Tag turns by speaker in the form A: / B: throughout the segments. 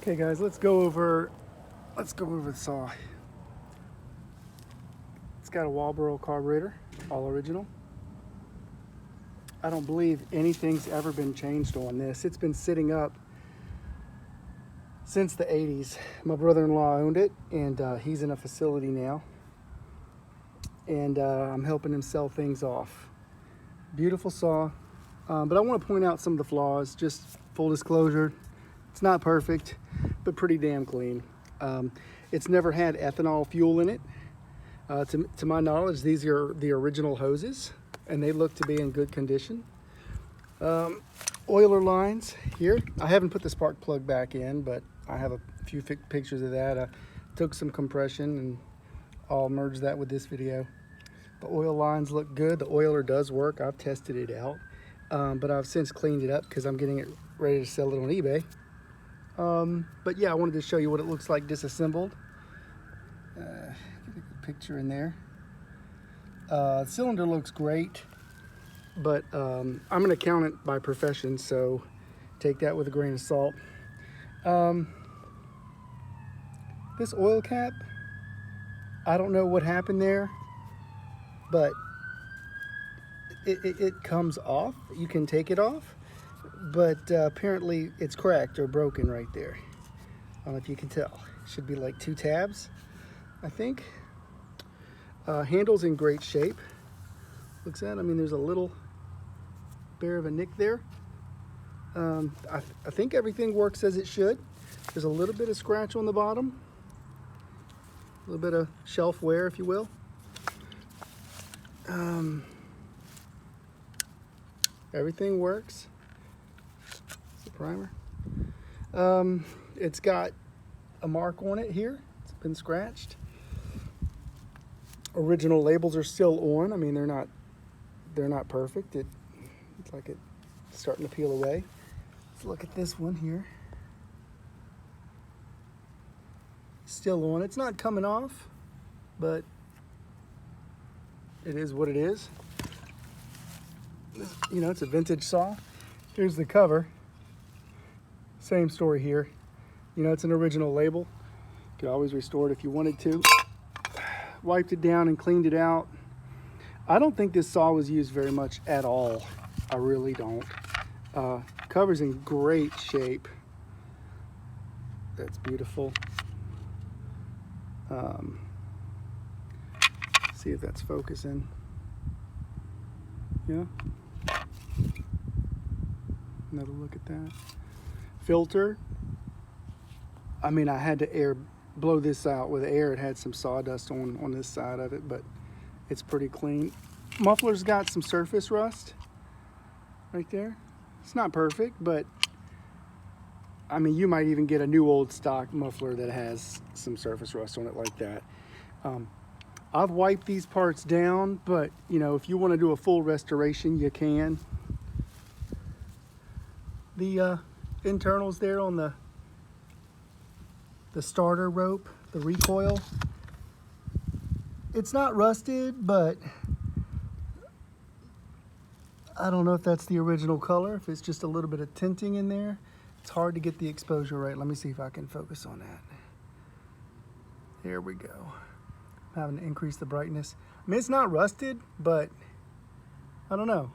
A: Okay guys, let's go over the saw. It's got a Walbro carburetor, all original. I don't believe anything's ever been changed on this. It's been sitting up since the 80s. My brother-in-law owned it, and he's in a facility now. And I'm helping him sell things off. Beautiful saw, but I want to point out some of the flaws. Just full disclosure, it's not perfect, but pretty damn clean. It's never had ethanol fuel in it. To my knowledge, these are the original hoses, and they look to be in good condition. Oiler lines here. I haven't put the spark plug back in, but I have a few pictures of that. I took some compression, and I'll merge that with this video. The oil lines look good. The oiler does work. I've tested it out, but I've since cleaned it up because I'm getting it ready to sell it on eBay. But yeah, I wanted to show you what it looks like disassembled. Get a good picture in there. Cylinder looks great, but I'm an accountant by profession, so take that with a grain of salt. This oil cap, I don't know what happened there, but it comes off. You can take it off, but apparently it's cracked or broken right there. I don't know if you can tell. It should be like 2 tabs, I think. Handle's in great shape. Looks at, I mean, there's a little bear of a nick there. I think everything works as it should. There's a little bit of scratch on the bottom, a little bit of shelf wear, if you will. Everything works. It's the primer. It's got a mark on it here. It's been scratched. Original labels are still on. I mean, they're not perfect. It's like it's starting to peel away. Let's look at this one here. Still on. It's not coming off, but it is what it is. You know, it's a vintage saw. Here's the cover. Same story here. You know, it's an original label. You could always restore it if you wanted to. Wiped it down and cleaned it out. I don't think this saw was used very much at all. I really don't. Cover's in great shape. That's beautiful. See if that's focusing. Yeah. Another look at that. Filter. I mean, I had to blow this out with air. It had some sawdust on this side of it, but it's pretty clean. Muffler's got some surface rust right there. It's not perfect, but I mean, you might even get a new old stock muffler that has some surface rust on it like that. I've wiped these parts down, but you know, if you want to do a full restoration, you can. The internals there on the starter rope, the recoil, it's not rusted, but I don't know if that's the original color, if it's just a little bit of tinting in there. It's hard to get the exposure right. Let me see if I can focus on that. There we go. I'm having to increase the brightness. I mean, it's not rusted, but I don't know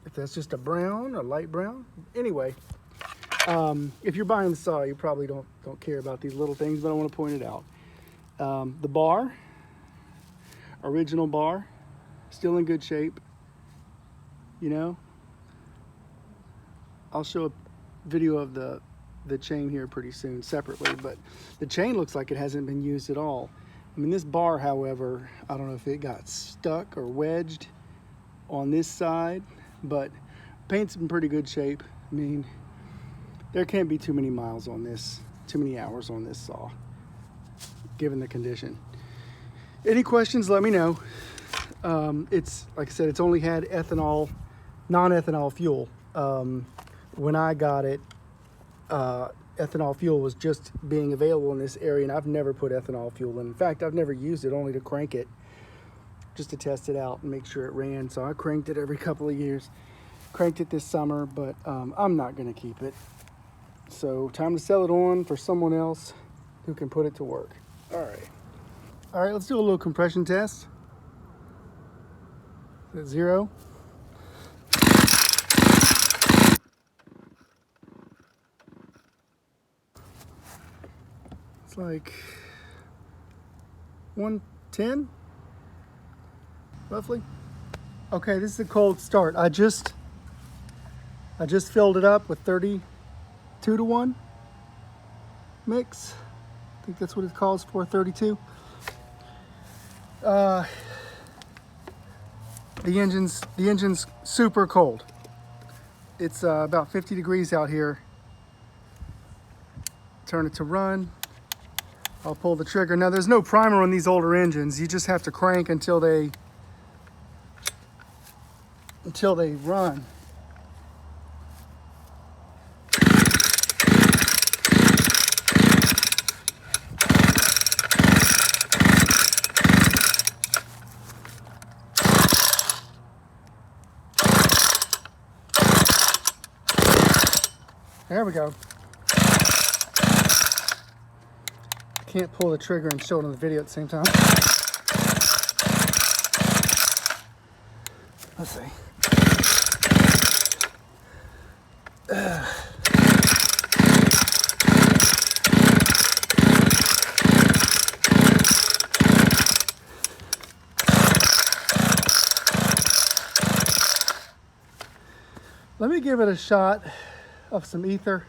A: if that's just a brown or light brown. Anyway, if you're buying the saw, you probably don't care about these little things, but I want to point it out. The bar, original bar, still in good shape. You know, I'll show a video of the chain here pretty soon separately, but the chain looks like it hasn't been used at all. I mean, this bar, however, I don't know if it got stuck or wedged on this side, but paint's in pretty good shape. I mean, there can't be too many miles on this, too many hours on this saw, given the condition. Any questions, let me know. It's, like I said, it's only had ethanol, non-ethanol fuel. When I got it, ethanol fuel was just being available in this area, and I've never put ethanol fuel in. In fact, I've never used it, only to crank it, just to test it out and make sure it ran. So I cranked it every couple of years. Cranked it this summer, but I'm not gonna keep it. So time to sell it on for someone else who can put it to work. All right, let's do a little compression test. Is it 0? It's like 110, roughly. Okay, this is a cold start. I just filled it up with 32-to-1 mix. I think that's what it calls for, 32. The engine's super cold. It's about 50 degrees out here. Turn it to run. I'll pull the trigger. Now there's no primer on these older engines. You just have to crank until they run. There we go. Can't pull the trigger and show it on the video at the same time. Let's see. Let me give it a shot of some ether.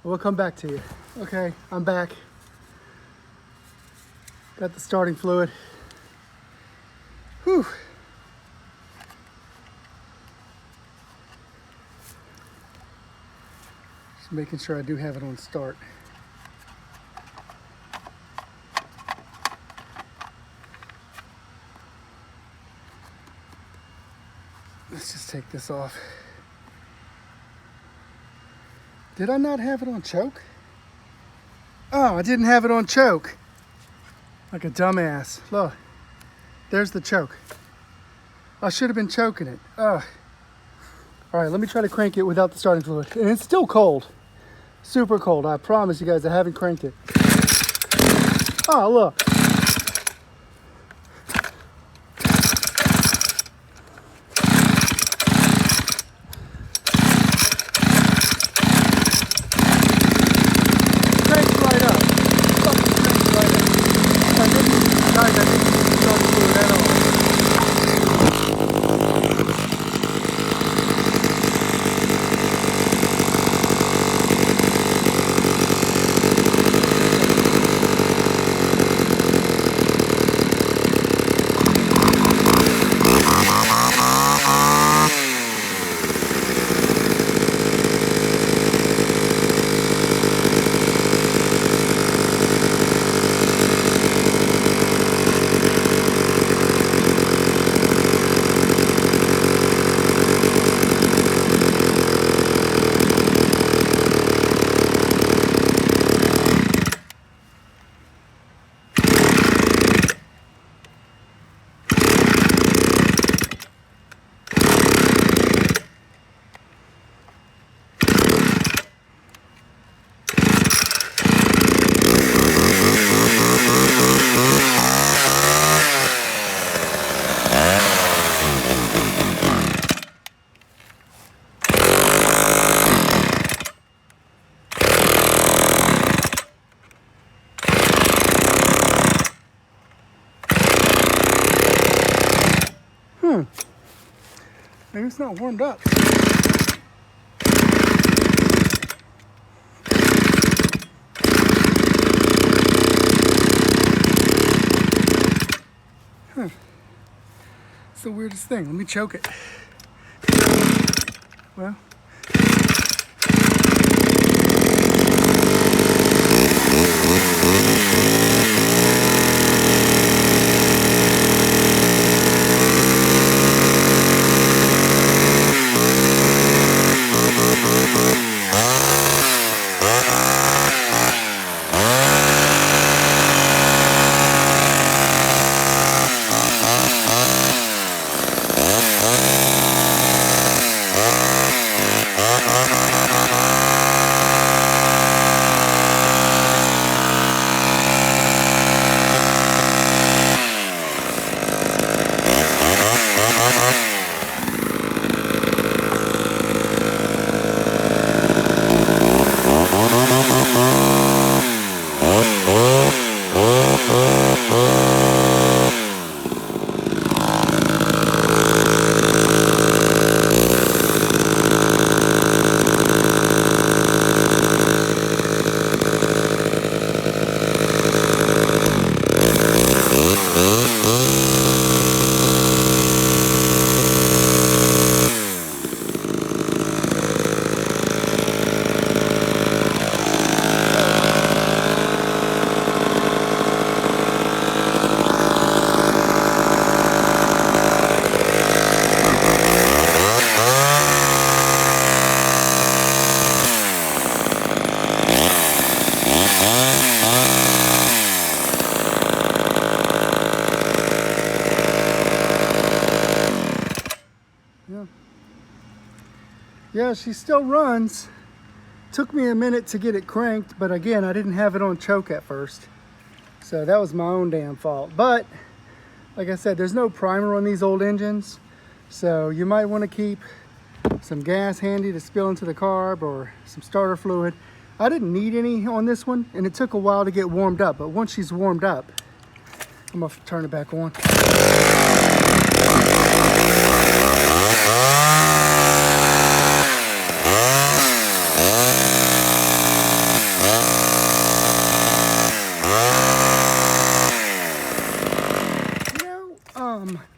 A: We'll come back to you. Okay, I'm back. Got the starting fluid. Whew. Just making sure I do have it on start. Let's just take this off. Did I not have it on choke? Oh, I didn't have it on choke. Like a dumbass. Look, there's the choke. I should have been choking it. All right, let me try to crank it without the starting fluid. And it's still cold. Super cold. I promise you guys, I haven't cranked it. Oh, look. Maybe it's not warmed up. It's the weirdest thing. Let me choke it. Well. Yeah, she still runs. Took me a minute to get it cranked, but again, I didn't have it on choke at first. So that was my own damn fault. But like I said, there's no primer on these old engines. So you might want to keep some gas handy to spill into the carb or some starter fluid. I didn't need any on this one, and it took a while to get warmed up. But once she's warmed up, I'm gonna turn it back on.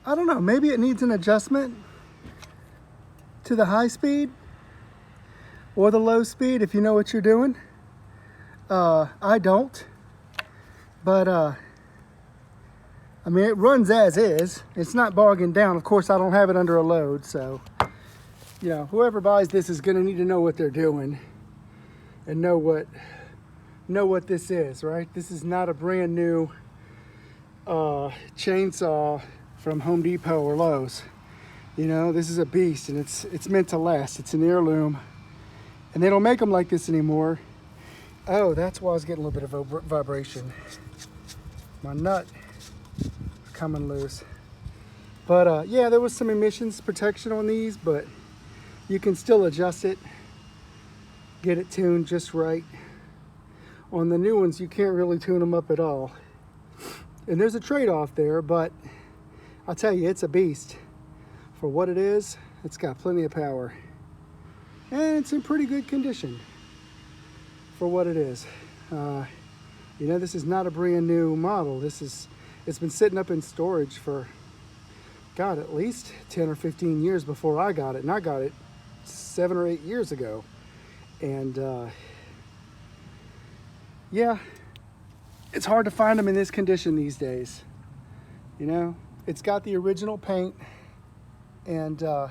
A: I don't know, maybe it needs an adjustment to the high speed or the low speed if you know what you're doing. I don't, but I mean, it runs as is. It's not bogging down. Of course, I don't have it under a load, so you know, whoever buys this is gonna need to know what they're doing and know what this is, right? This is not a brand new chainsaw from Home Depot or Lowe's. You know, this is a beast, and it's meant to last. It's an heirloom, and they don't make them like this anymore. Oh, that's why I was getting a little bit of vibration. My nut is coming loose. But yeah, there was some emissions protection on these, but you can still adjust it, get it tuned just right. On the new ones, you can't really tune them up at all. And there's a trade-off there, but I'll tell you, it's a beast. For what it is, it's got plenty of power. And it's in pretty good condition for what it is. You know, this is not a brand new model. It's been sitting up in storage for, God, at least 10 or 15 years before I got it. And I got it 7 or 8 years ago. And yeah, it's hard to find them in this condition these days. You know, it's got the original paint, and I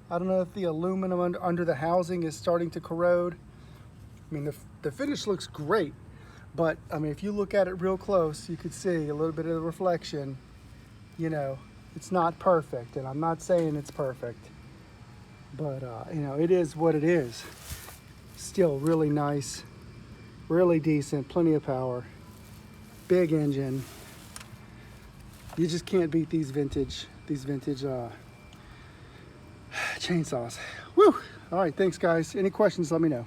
A: don't know if the aluminum under the housing is starting to corrode. I mean, the finish looks great, but I mean, if you look at it real close, you could see a little bit of the reflection. You know, it's not perfect, and I'm not saying it's perfect, but you know, it is what it is. Still really nice, really decent, plenty of power, big engine. You just can't beat these vintage chainsaws. Woo! All right, thanks guys. Any questions, let me know.